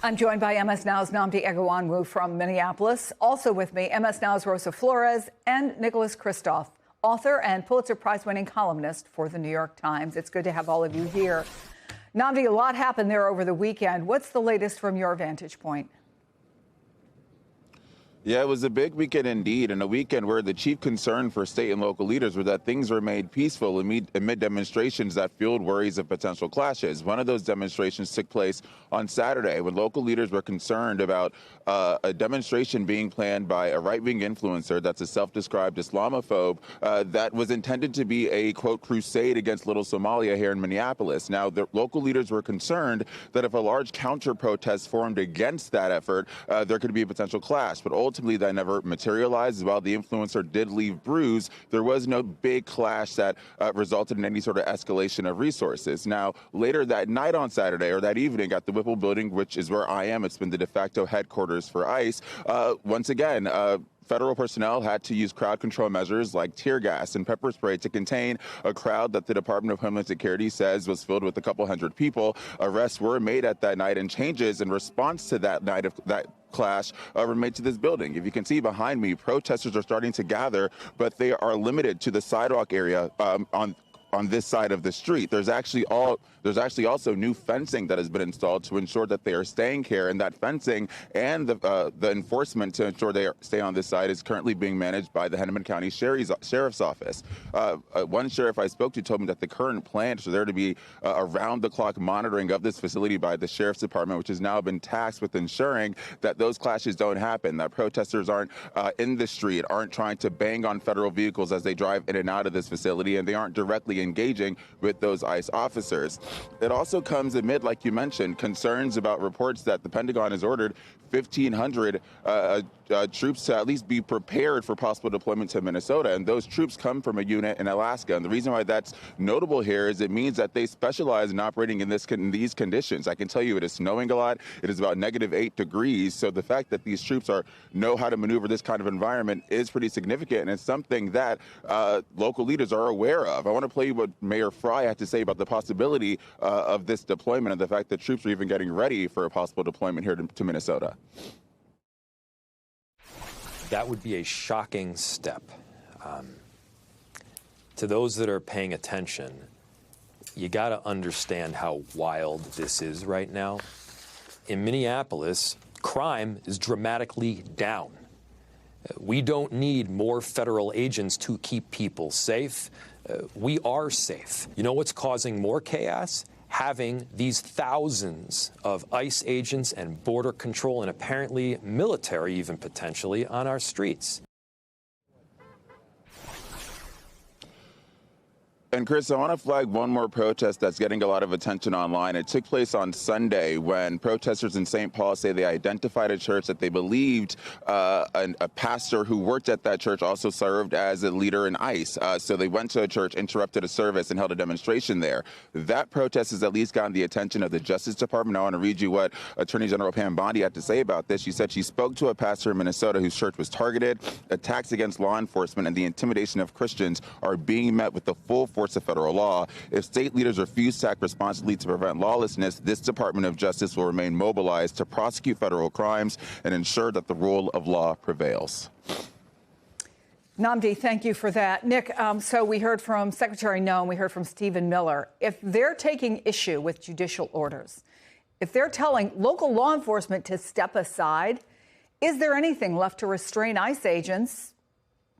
I'm joined by MS Now's Nnamdi Egwuonwu from Minneapolis. Also with me, MS Now's Rosa Flores and Nicholas Kristof, author and Pulitzer Prize-winning columnist for the New York Times. It's good to have all of you here. Nnamdi, a lot happened there over the weekend. What's the latest from your vantage point? Yeah, it was a big weekend indeed, and a weekend where the chief concern for state and local leaders was that things remained peaceful amid demonstrations that fueled worries of potential clashes. One of those demonstrations took place on Saturday when local leaders were concerned about a demonstration being planned by a right-wing influencer that's a self-described Islamophobe that was intended to be a, quote, crusade against Little Somalia here in Minneapolis. Now, the local leaders were concerned that if a large counter-protest formed against that effort, there could be a potential clash, but ultimately that never materialized. While the influencer did leave bruised, there was no big clash that resulted in any sort of escalation of resources. Now, later that night on Saturday, or that evening at the Whipple Building, which is where I am, it's been the de facto headquarters for ICE, once again, federal personnel had to use crowd control measures like tear gas and pepper spray to contain a crowd that the Department of Homeland Security says was filled with a couple hundred people. Arrests were made at that night, and changes in response to that night of that clash were made to this building. If you can see behind me, protesters are starting to gather, but they are limited to the sidewalk area on this side of the street. There's actually also new fencing that has been installed to ensure that they are staying here, and that fencing and the enforcement to ensure they stay on this side is currently being managed by the Hennepin County Sheriff's Office. One sheriff I spoke to told me that the current plan is for there to be around-the-clock monitoring of this facility by the Sheriff's Department, which has now been tasked with ensuring that those clashes don't happen, that protesters aren't in the street, aren't trying to bang on federal vehicles as they drive in and out of this facility, and they aren't directly engaging with those ICE officers. It also comes amid, like you mentioned, concerns about reports that the Pentagon has ordered 1,500 troops to at least be prepared for possible deployment to Minnesota. And those troops come from a unit in Alaska. And the reason why that's notable here is it means that they specialize in operating in these conditions. I can tell you it is snowing a lot. It is about -8 degrees. So the fact that these troops know how to maneuver this kind of environment is pretty significant. And it's something that local leaders are aware of. I want to play you what Mayor Fry had to say about the possibility of this deployment and the fact that troops are even getting ready for a possible deployment here to Minnesota. That would be a shocking step. To those that are paying attention, you got to understand how wild this is right now. In Minneapolis, crime is dramatically down. We don't need more federal agents to keep people safe. We are safe. You know what's causing more chaos? Having these thousands of ICE agents and border control and apparently military even potentially on our streets. And Chris, I want to flag one more protest that's getting a lot of attention online. It took place on Sunday when protesters in St. Paul say they identified a church that they believed a pastor who worked at that church also served as a leader in ICE. So they went to a church, interrupted a service, and held a demonstration there. That protest has at least gotten the attention of the Justice Department. I want to read you what Attorney General Pam Bondi had to say about this. She said she spoke to a pastor in Minnesota whose church was targeted. Attacks against law enforcement and the intimidation of Christians are being met with the full force of federal law. If state leaders refuse to act responsibly to prevent lawlessness, this Department of Justice will remain mobilized to prosecute federal crimes and ensure that the rule of law prevails. Nnamdi, thank you for that. Nick, so we heard from Secretary Noem, we heard from Stephen Miller. If they're taking issue with judicial orders, if they're telling local law enforcement to step aside, is there anything left to restrain ICE agents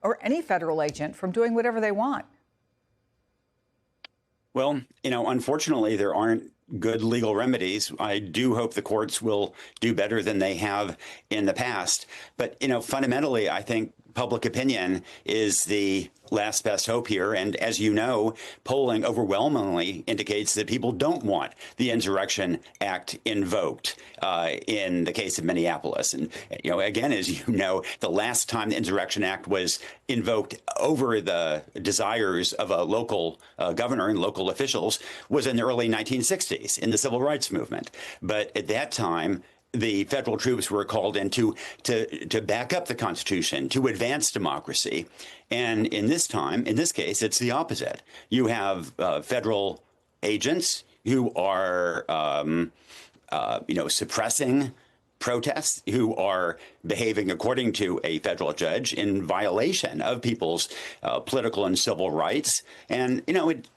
or any federal agent from doing whatever they want? Well, unfortunately, there aren't good legal remedies. I do hope the courts will do better than they have in the past. But, fundamentally, I think public opinion is the last best hope here. And as you know, polling overwhelmingly indicates that people don't want the Insurrection Act invoked in the case of Minneapolis. And, again, as you know, the last time the Insurrection Act was invoked over the desires of a local governor and local officials was in the early 1960s in the Civil Rights Movement. But at that time, the federal troops were called in to back up the Constitution, to advance democracy. And in this case, it's the opposite. You have federal agents who are suppressing protests, who are behaving according to a federal judge in violation of people's political and civil rights. And,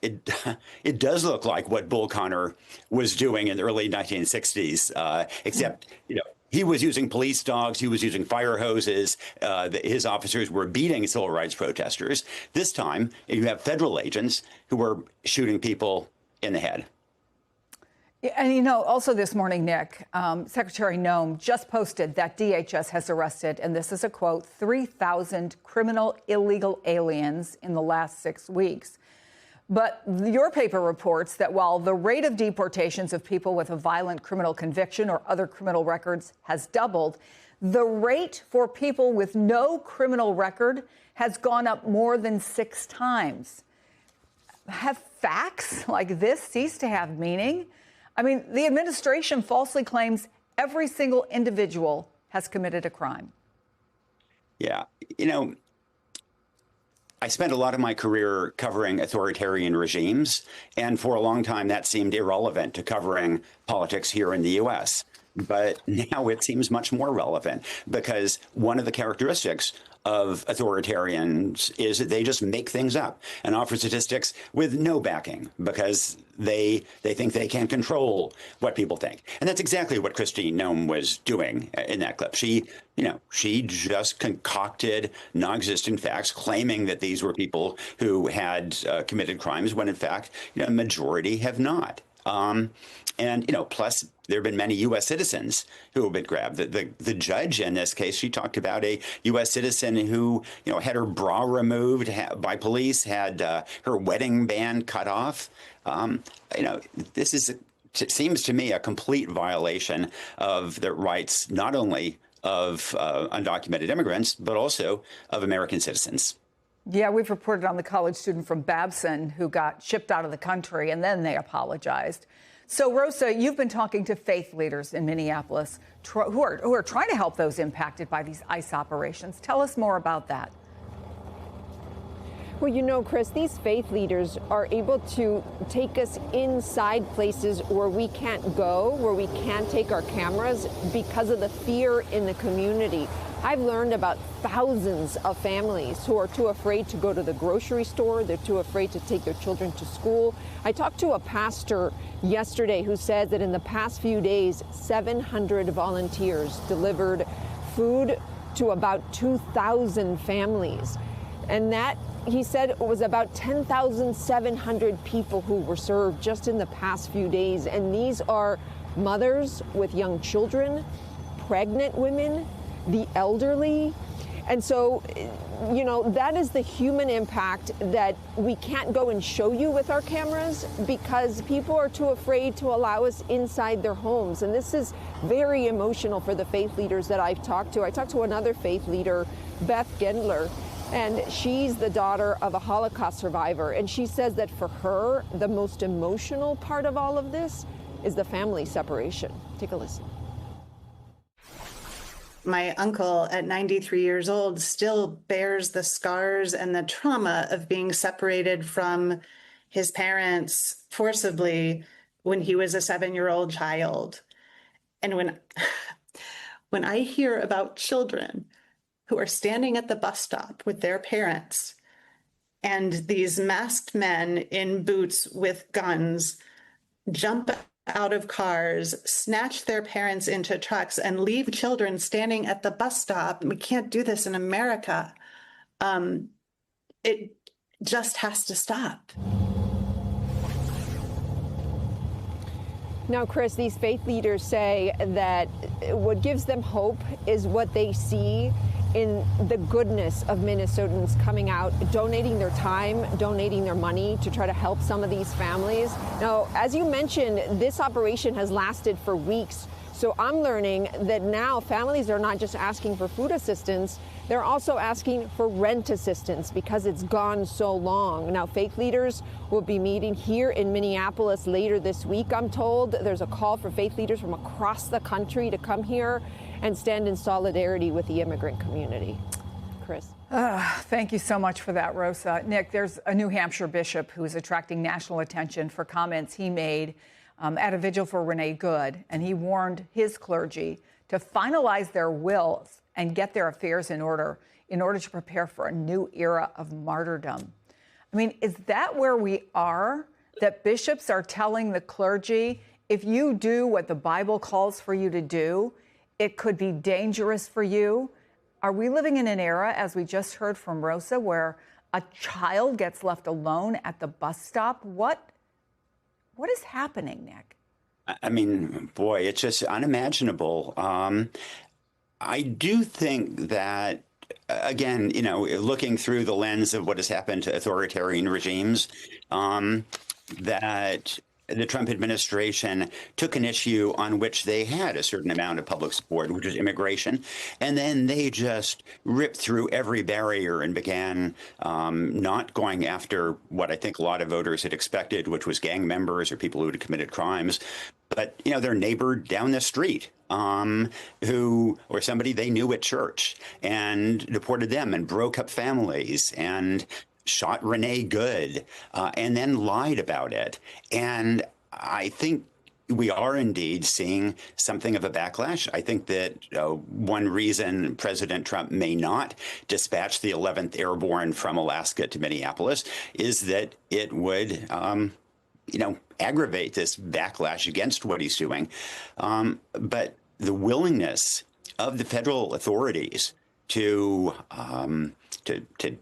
it does look like what Bull Connor was doing in the early 1960s, except, he was using police dogs. He was using fire hoses. His officers were beating civil rights protesters. This time, you have federal agents who were shooting people in the head. Yeah, and also this morning, Nick, Secretary Noem just posted that DHS has arrested, and this is a quote, 3,000 criminal illegal aliens in the last 6 weeks. But your paper reports that while the rate of deportations of people with a violent criminal conviction or other criminal records has doubled, the rate for people with no criminal record has gone up more than 6 times. Have facts like this ceased to have meaning? I mean, the administration falsely claims every single individual has committed a crime. Yeah, I spent a lot of my career covering authoritarian regimes, and for a long time that seemed irrelevant to covering politics here in the U.S. But now it seems much more relevant, because one of the characteristics of authoritarians is that they just make things up and offer statistics with no backing, because they think they can control what people think. And that's exactly what Kristi Noem was doing in that clip. She just concocted non-existent facts, claiming that these were people who had committed crimes, when in fact, a majority have not. Plus there have been many U.S. citizens who have been grabbed. The judge in this case, she talked about a U.S. citizen who, had her bra removed by police, had her wedding band cut off. This is, it seems to me, a complete violation of the rights not only of undocumented immigrants, but also of American citizens. Yeah, we've reported on the college student from Babson who got shipped out of the country, and then they apologized. So, Rosa, you've been talking to faith leaders in Minneapolis who are trying to help those impacted by these ICE operations. Tell us more about that. Well, Chris, these faith leaders are able to take us inside places where we can't go, where we can't take our cameras because of the fear in the community. I've learned about thousands of families who are too afraid to go to the grocery store. They're too afraid to take their children to school. I talked to a pastor yesterday who said that in the past few days, 700 volunteers delivered food to about 2,000 families. And that, he said, it was about 10,700 people who were served just in the past few days. And these are mothers with young children, pregnant women, the elderly. And so, that is the human impact that we can't go and show you with our cameras because people are too afraid to allow us inside their homes. And this is very emotional for the faith leaders that I've talked to. I talked to another faith leader, Beth Gendler, and she's the daughter of a Holocaust survivor. And she says that for her, the most emotional part of all of this is the family separation. Take a listen. My uncle at 93 years old still bears the scars and the trauma of being separated from his parents forcibly when he was a 7-year-old child. And when I hear about children who are standing at the bus stop with their parents and these masked men in boots with guns jump out of cars, snatch their parents into trucks, and leave children standing at the bus stop. We can't do this in America. It just has to stop. Now, Chris, these faith leaders say that what gives them hope is what they see in the goodness of Minnesotans coming out, donating their time, donating their money to try to help some of these families. Now, as you mentioned, this operation has lasted for weeks. So I'm learning that now families are not just asking for food assistance, they're also asking for rent assistance because it's gone so long. Now, faith leaders will be meeting here in Minneapolis later this week, I'm told. There's a call for faith leaders from across the country to come here and stand in solidarity with the immigrant community. Chris. Thank you so much for that, Rosa. Nick, there's a New Hampshire bishop who is attracting national attention for comments he made at a vigil for Renee Good, and he warned his clergy to finalize their wills and get their affairs in order to prepare for a new era of martyrdom. I mean, is that where we are? That bishops are telling the clergy, if you do what the Bible calls for you to do, it could be dangerous for you? Are we living in an era, as we just heard from Rosa, where a child gets left alone at the bus stop? What is happening, Nick? I mean, boy, it's just unimaginable. I do think that, again, you know, looking through the lens of what has happened to authoritarian regimes, that the Trump administration took an issue on which they had a certain amount of public support, which is immigration, and then they just ripped through every barrier and began not going after what I think a lot of voters had expected, which was gang members or people who had committed crimes, but, you know, their neighbor down the street or somebody they knew at church, and deported them and broke up families and shot Renee Good, and then lied about it. And I think we are indeed seeing something of a backlash. I think that one reason President Trump may not dispatch the 11th Airborne from Alaska to Minneapolis is that it would, aggravate this backlash against what he's doing. But the willingness of the federal authorities to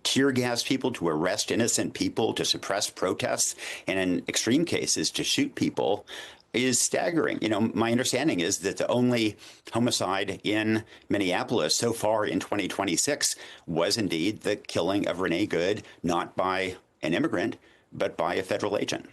tear gas people, to arrest innocent people, to suppress protests, and in extreme cases to shoot people is staggering. You know, my understanding is that the only homicide in Minneapolis so far in 2026 was indeed the killing of Renee Good, not by an immigrant, but by a federal agent.